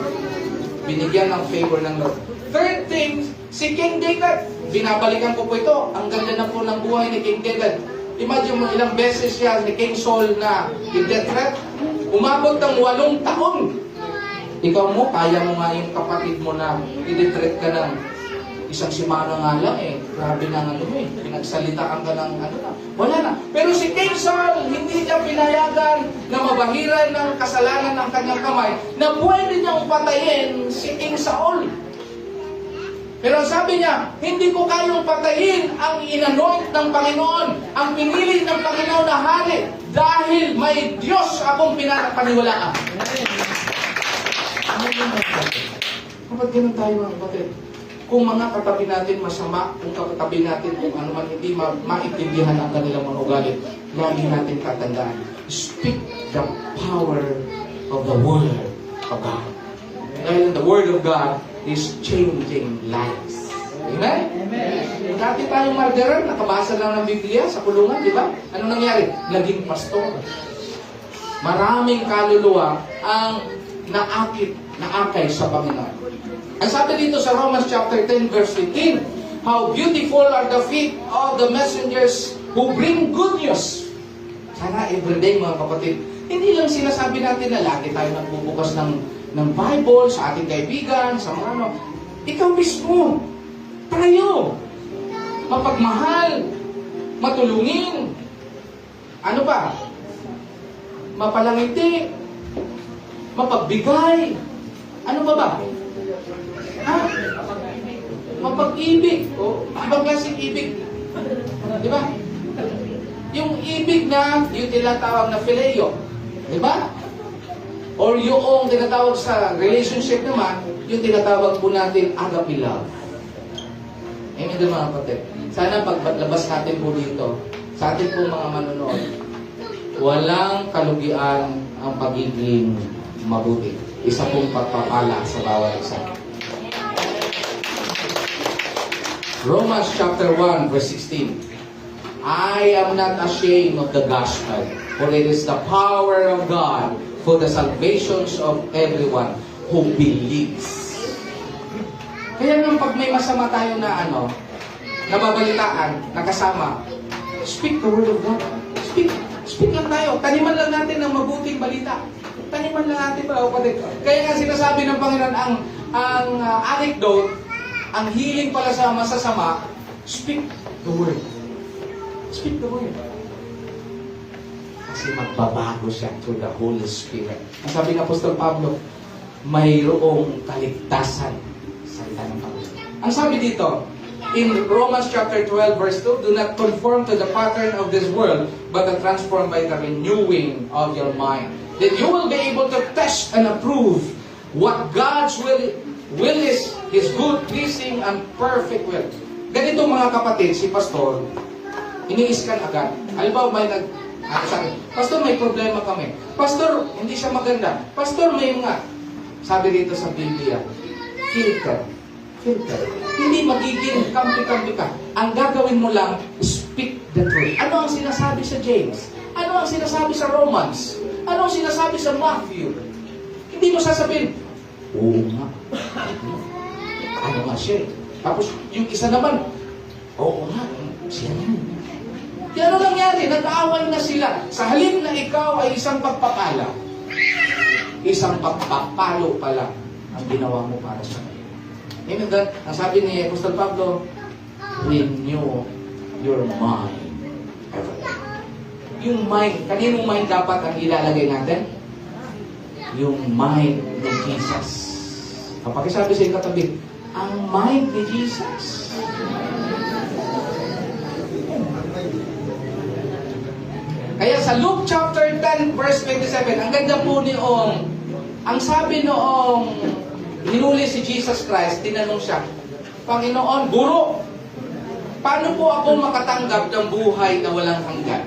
Binigyan ng favor ng Lord. Third thing, si King David. Binabalikan ko po ito. Ang ganda na po ng buhay ni King David. Imagine mo ilang beses siya ni King Saul na i-death threat. Umabot ng 8 taon. Ikaw mo, kaya mo nga yung kapatid mo na i-death threat ka ng isang simana nga lang eh. Grabe na nga mo eh. Pinagsalitaan ka ng ano na. Wala na. Pero si King Saul, hindi niya pinayagan na mabahiran ng kasalanan ng kanyang kamay na pwede niyang patayin si King Saul. Pero sabi niya, hindi ko kayang patayin ang inanoint ng Panginoon, ang pinili ng Panginoon na hari, dahil may Diyos akong pinapaniwalaan. Kapag ganun tayo mga kapatid, Kung mga katabi natin masama, kung katabi natin kung ano man hindi maintindihan ang kanilang mga ugali, lagi natin tatandaan, speak the power of the Word of God. Dahil the Word of God is changing lives. Amen? Amen. Dati tayong martyrer, nakabasa lang ng Biblia sa kulungan, di ba? Ano nangyari? Naging pastor. Maraming kaluluwa ang naakay sa Panginoon. Ang sabi dito sa Romans chapter 10 verse 18, how beautiful are the feet of the messengers who bring good news. Sana everyday mga kapatid, hindi lang sinasabi natin na lagi tayo nagbubukas ng Bible sa ating kaibigan, sa mga ano. Ikaw mismo, tayo, mapagmahal, matulungin, ano pa? Mapalangiti, mapagbigay, ano ba ba? Ha? Mapag-ibig. O, ibang klaseng ibig. Di ba? Yung ibig na, yung tinatawag na phileo. Di ba? Or yung tinatawag sa relationship naman, yung tinatawag po natin agape love. Amen din mga kapatid. Sana paglabas natin po dito, sa ating po mga manonood, walang kalugian ang pagiging mabuti. Isa pong pagpapala sa bawat isa. Romans chapter 1 verse 16. I am not ashamed of the gospel, for it is the power of God for the salvations of everyone who believes. Kaya nang pag may masama tayo na nababalitaan, nakasama, speak the word of God. Speak lang tayo. Taniman lang natin ng mabuting balita. Taniman lang natin ba? Kaya nga sinasabi ng Panginoon ang anecdote, ang healing pala sa masasama, speak the word. Speak the word. Kasi magbabago siya through the Holy Spirit. Ang sabi ng Apostol Pablo, mayroong kaligtasan sa salita ng Panginoon. Ang sabi dito, in Romans chapter 12 verse 2, do not conform to the pattern of this world, but are transformed by the renewing of your mind. Then you will be able to test and approve what God's will is, His good, pleasing, and perfect will. Ganito mga kapatid, si Pastor, ini-scan agad. Halimbawa may sa akin, Pastor, may problema kami. Pastor, hindi siya maganda. Pastor, may mga, sabi dito sa Biblia, filter. Hindi magiging kampi-kampi ka. Ang gagawin mo lang, speak the truth. Ano ang sinasabi sa James? Ano ang sinasabi sa Romans? Ano ang sinasabi sa Matthew? Hindi mo sasabihin, oo nga. Ano nga siya? Tapos yung isa naman, oo nga, siya yan. Kaya ano nangyari? Nag-aaway na sila. Sa halip na ikaw ay isang pagpapala, isang pagpapalo pala ang ginawa mo para sa kanila. Amen. Ang sabi ni Apostol Pablo, renew your mind. Yung mind, kaninong mind dapat ang ilalagay natin? Yung mind ni Jesus. Kapag sabi sa iyong katabi, ang mind ni Jesus. Kaya sa Luke chapter 10 verse 27, ang ganda po ang sabi noong hinuli si Jesus Christ, tinanong siya, Panginoon, Guro, paano po ako makatanggap ng buhay na walang hanggan?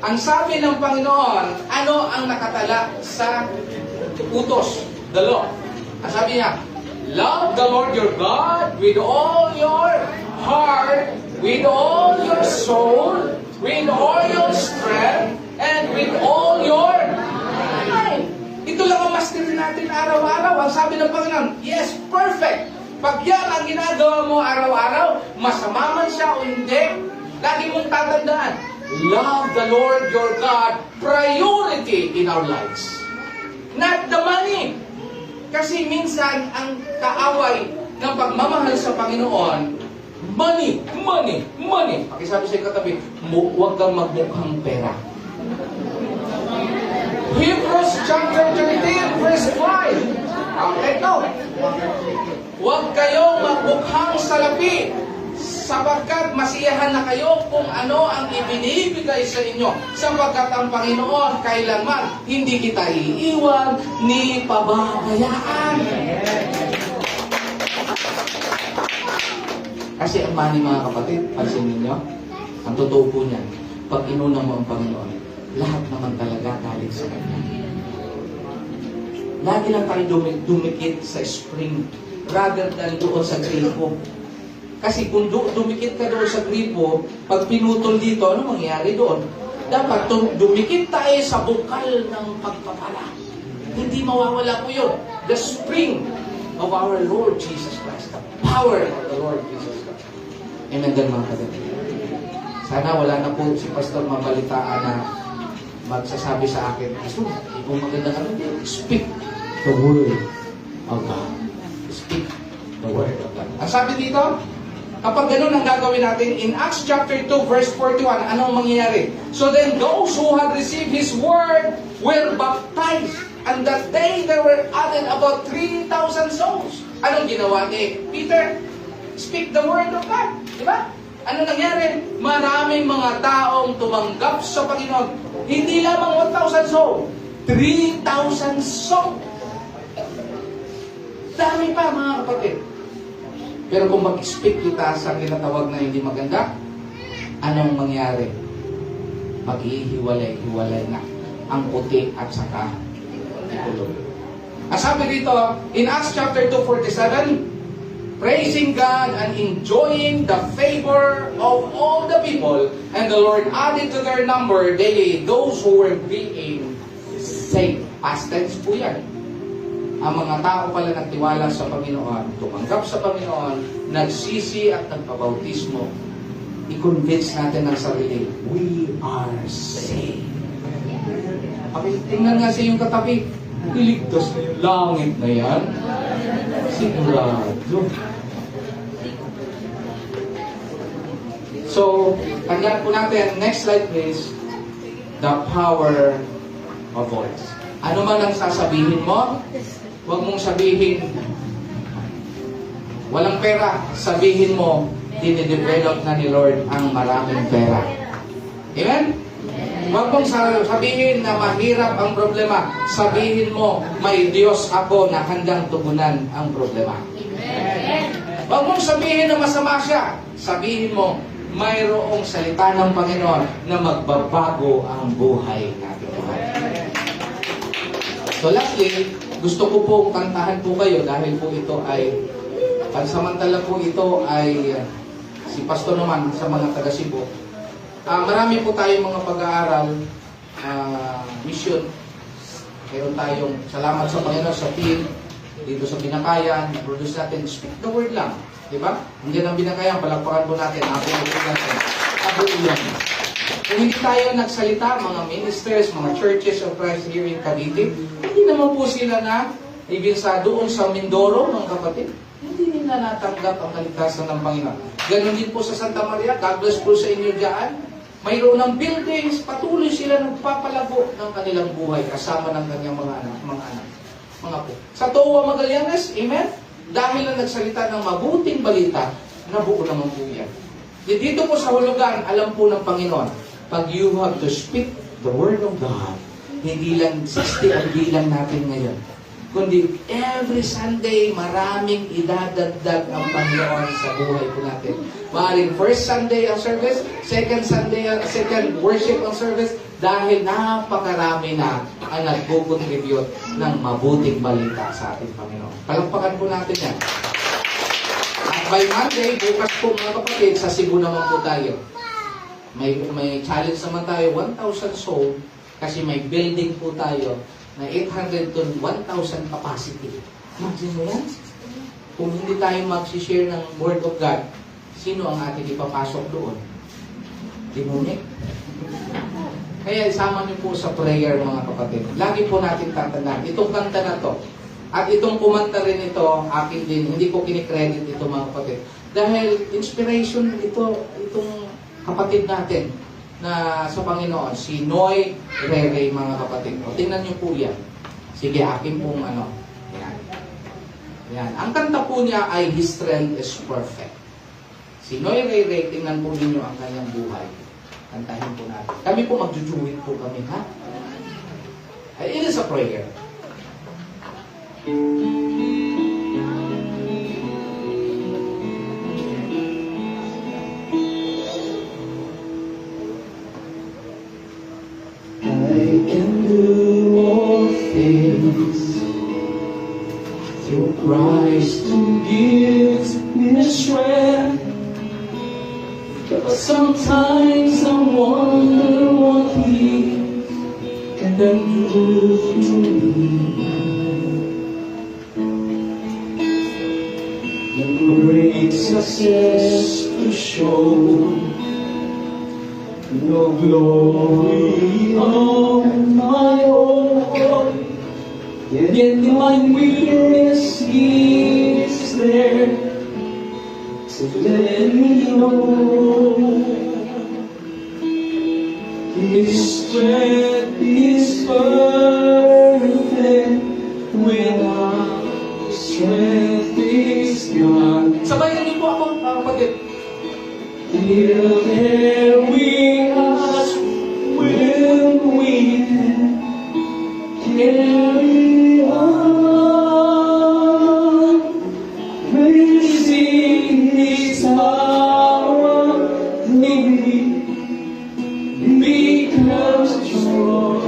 Ang sabi ng Panginoon, ano ang nakatala sa utos, the law? Ang sabi niya, love the Lord your God with all your heart, with all your soul, with all your strength, and with all your mind. Ito lang ang mastery natin araw-araw. Ang sabi ng Panginoon, yes, perfect. Pag yan ang ginagawa mo araw-araw, masama man siya o hindi, lagi mong tatandaan, love the Lord your God, priority in our lives. Not the money. Kasi minsan, ang kaaway ng pagmamahal sa Panginoon, money. Pakisabi sa katabi, huwag kang magmukhang pera. Hebrews chapter 13 verse 5. Okay, no. Huwag kayong magmukhang salapi, sapagkat masiyahan na kayo kung ano ang ibinibigay sa inyo, sapagkat ang Panginoon kailanman hindi kita iiwan ni pababayaan. Kasi ang money, mga kapatid, pansin ninyo, ang totoo po niyan, pag inuna mo ang Panginoon, lahat naman talaga galing sa Kanya. Lagi lang tayo dumikit sa spring rather than doon sa gripo. Kasi kung dumikit ka doon sa gripo, pag pinutol dito, ano mangyayari doon? Dapat dumikit tayo sa bukal ng pagpapala. Hindi mawawala po yun. The spring of our Lord Jesus Christ. The power of the Lord Jesus Christ. Amen din, mga kapatid. Sana wala na po si Pastor mabalitaan na magsasabi sa akin, Pastor, kung magandang ano, speak the word of God. Speak the word of God. Ang sabi dito, kapag ganun ang gagawin natin, in Acts chapter 2, verse 41, anong mangyayari? So then those who had received His word were baptized. And that day there were added about 3,000 souls. Anong ginawa ni Peter? Speak the word of God. Diba? Ano nangyari? Maraming mga taong tumanggap sa Panginoon. Hindi lamang 1,000 souls. 3,000 souls. Dami pa, mga kapatid. Pero kung mag-speak kita sa kinatawag na hindi maganda, anong mangyari? Maghihiwalay-hiwalay na ang puti at saka ikulog. Ang sabi dito, in Acts chapter 2:47, praising God and enjoying the favor of all the people, and the Lord added to their number daily those who were being saved. Past tense po yan. Ang mga tao pala nagtiwala sa Panginoon, tumanggap sa Panginoon, nagsisi at nagpabautismo, i-convince natin ng sarili, we are saved. Tingnan nga sa iyong katabi, iligtas na yung langit na yan. Sigurado. So, tandaan po natin, next slide please, the power of voice. Ano man ang sasabihin mo, huwag mong sabihin, walang pera. Sabihin mo, dinidevelop na ni Lord ang maraming pera. Amen? Huwag mong sabihin na mahirap ang problema. Sabihin mo, may Diyos ako na handang tugunan ang problema. Huwag mong sabihin na masama siya. Sabihin mo, mayroong salita ng Panginoon na magbabago ang buhay natin. So lastly, gusto ko pong kantahan po kayo dahil po ito ay, pansamantala po ito ay si Pastor naman sa mga taga Cebu. Marami po tayong mga pag-aaral, mission. Meron tayong salamat sa Panginoon sa team, dito sa Binakayan, produce natin, speak the word lang. Diba? Hindi ang Binakayan, palagpakan po natin, ako natin. Kung hindi tayo nagsalita, mga ministers, mga churches of Christ here in Cavite, hindi naman po sila na, even sa doon sa Mindoro, mga kapatid, hindi nila natanggap ang kaligtasan ng Panginoon. Ganon din po sa Santa Maria, God bless po sa inyo dyan. Mayroon ng buildings, patuloy sila nagpapalago ng kanilang buhay kasama ng kanyang mga anak, mga po. Sa Towa Magallanes, amen? Dahil na nagsalita ng mabuting balita, nabuo naman po yan. Dito po sa hulugan, alam po ng Panginoon, pag you have to speak the word of God, hindi lang 60 ang bilang natin ngayon, kundi every Sunday, maraming idadagdag ang Panginoon sa buhay po natin. Maaaring first Sunday ang service, second worship ang service, dahil napakarami na ang nagpo-contribute ng mabuting balita sa ating Panginoon. Palagpakan po natin yan. At by Monday, bukas po mga kapatid, sa Cebu naman po tayo. May challenge naman tayo, 1,000 soul, kasi may building po tayo na 800 to 1,000 capacity. Imagine mo yan? Kung hindi tayo mag-share ng Word of God, sino ang ating ipapasok doon? Demonic. Kaya isama niyo po sa prayer, mga kapatid. Lagi po natin tatandaan. Itong kanta na to, at itong kumanta rin ito, akin din, hindi ko kinikredit ito, mga kapatid. Dahil inspiration ito, itong kapatid natin na sa Panginoon, si Noy Rere, mga kapatid. O, tingnan niyo po yan. Sige, akin pong ano. Yan. Yan. Ang kanta po niya ay His Strength is Perfect. Si Noy Rere, tingnan po ninyo ang kanyang buhay. Kantahin po natin. Kami po magjujuwit po kami, ha? It is a prayer. grace through Christ who gives me strength. But sometimes I wonder what He can do through me. The great success to show no glory on my own, yet my weakness is there to let me know His strength is perfect when our strength is gone. Sabayan niyo po ako, kapatid. He'll carry us when we carry on, praising His power, we become strong.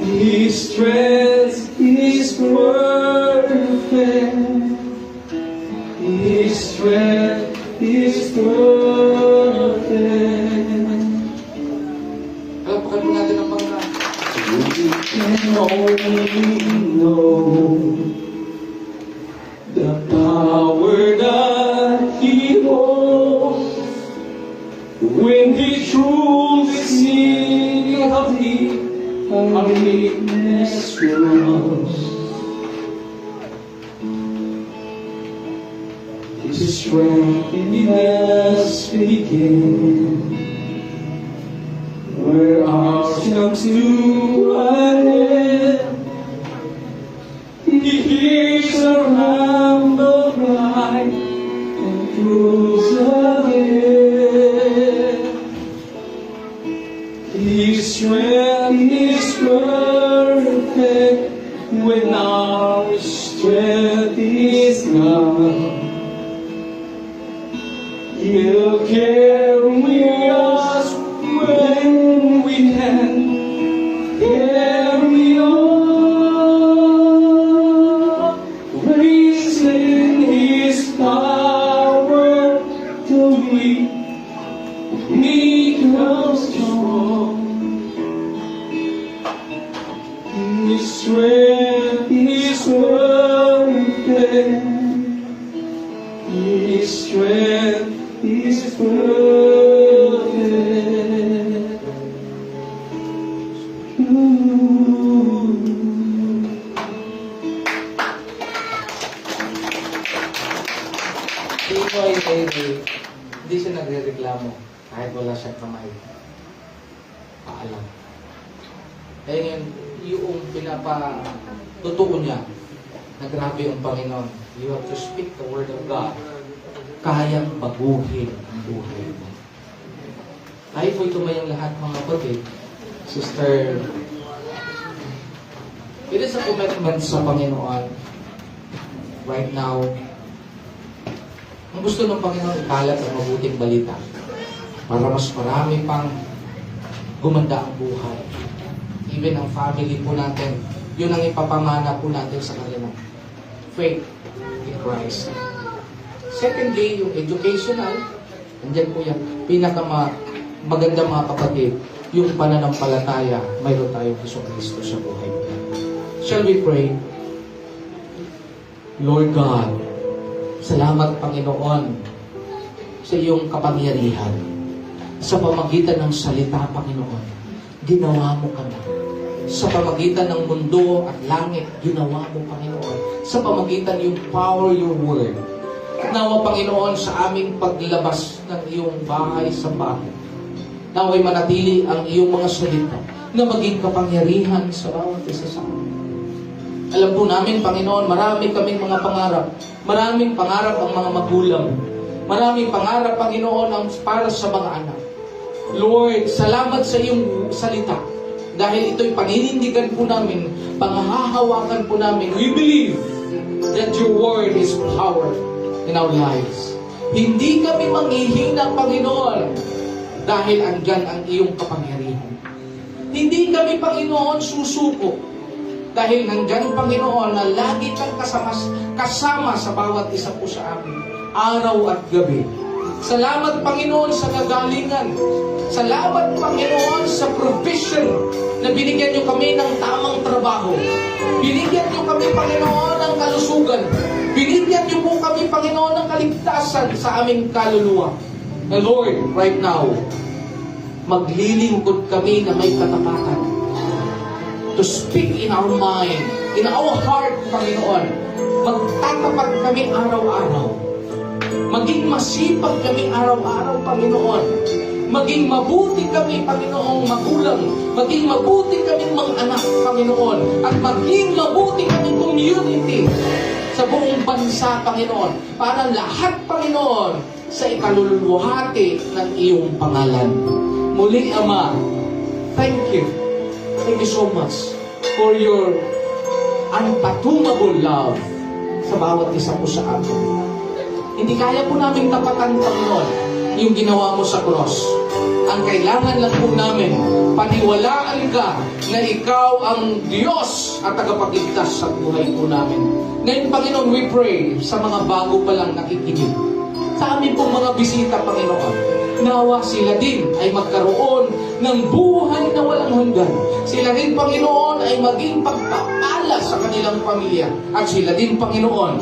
His strength is perfect. His strength is perfect. Alapakan mo natin ang mga we can only know the power that He holds when He truly sees of Thee our weakness grows. His strength in us begin, where ours comes to an end. He hears our humble cry and proves again. His strength is perfect when our strength is gone. He'll carry us when we can carry on, raising His power till we become strong. His strength is perfect. His strength is perfect. Hindi siya nagre-reklamo kahit wala siyang kamay. Paalam. Kaya ngayon, yung pinapatutuo niya na grabe ang Panginoon. You have to speak the word of God. Kayang baguhin ang buhay mo. Tayo po'y tumayang lahat mga kapatid. Sister, it is a commitment sa Panginoon right now. Ang gusto ng Panginoon ikalat ang mabuting balita para mas marami pang gumanda ang buhay. Even ang family po natin, yun ang ipapamana po natin sa kanila. Faith in Christ. Secondly, yung educational, andyan po yan, maganda mga kapatid, yung pananampalataya, mayroon tayong Jesucristo sa buhay. Shall we pray? Lord God, salamat Panginoon sa iyong kapangyarihan. Sa pamagitan ng salita, Panginoon, ginawa mo kami. Sa pamagitan ng mundo at langit, ginawa mo, Panginoon. Sa pamagitan yung power, your word. Nawa, Panginoon, sa aming paglabas ng iyong bahay sa bahay, nawa'y manatili ang iyong mga salita na maging kapangyarihan sa bawat isa sa amin. Alam po namin, Panginoon, marami kaming mga pangarap. Maraming pangarap ang mga magulang. Maraming pangarap, Panginoon, ang para sa mga anak. Lord, salamat sa iyong salita. Dahil ito'y paninindigan po namin, panghahawakan po namin. We believe that your word is power in our lives. Hindi kami manghihina, Panginoon, dahil andyan ang iyong kapangyarihan. Hindi kami, Panginoon, susuko. Dahil nandyan, Panginoon, na lagi kang kasama sa bawat isa po sa amin, araw at gabi. Salamat, Panginoon, sa nagalingan. Salamat, Panginoon, sa provision na binigyan niyo kami ng tamang trabaho. Binigyan niyo kami, Panginoon, ng kalusugan. Binigyan niyo po kami, Panginoon, ng kaligtasan sa aming kaluluwa. And Lord, right now, maglilingkod kami na may katapatan. To speak in our mind, in our heart, Panginoon. Magtatapat kami araw-araw. Maging masipag kami araw-araw, Panginoon. Maging mabuti kami, Panginoong magulang. Maging mabuti kami mga anak, Panginoon. At maging mabuti kami community sa buong bansa, Panginoon. Para lahat, Panginoon, sa ikaluluwahati ng iyong pangalan. Muli, Ama, thank you. Thank you so much for your unpatumable love sa bawat isa po sa atin. Hindi kaya po namin tapatan, Panginoon, yung ginawa mo sa cross. Ang kailangan lang po namin, paniwalaan ka na ikaw ang Diyos at tagapagligtas sa buhay po namin. Ngayon, Panginoon, we pray sa mga bago pa lang nakikinig. Sa amin pong mga bisita, Panginoon, nawa sila din ay magkaroon ng buhay na walang hanggan. Sila din, Panginoon, ay maging pagpapala sa kanilang pamilya. At sila din, Panginoon,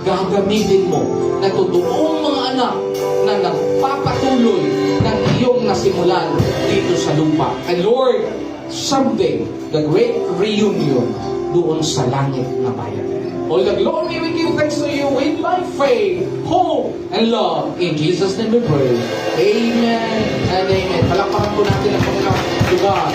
gagamitin mo na totoong mga anak na nagpapatuloy ng iyong nasimulan dito sa lupa. And Lord, someday, the great reunion doon sa langit na bayan. All the glory we give thanks to you with by faith, hope, and love. In Jesus' name we pray. Amen and amen. Palakpakan po natin ang Panginoon. To God.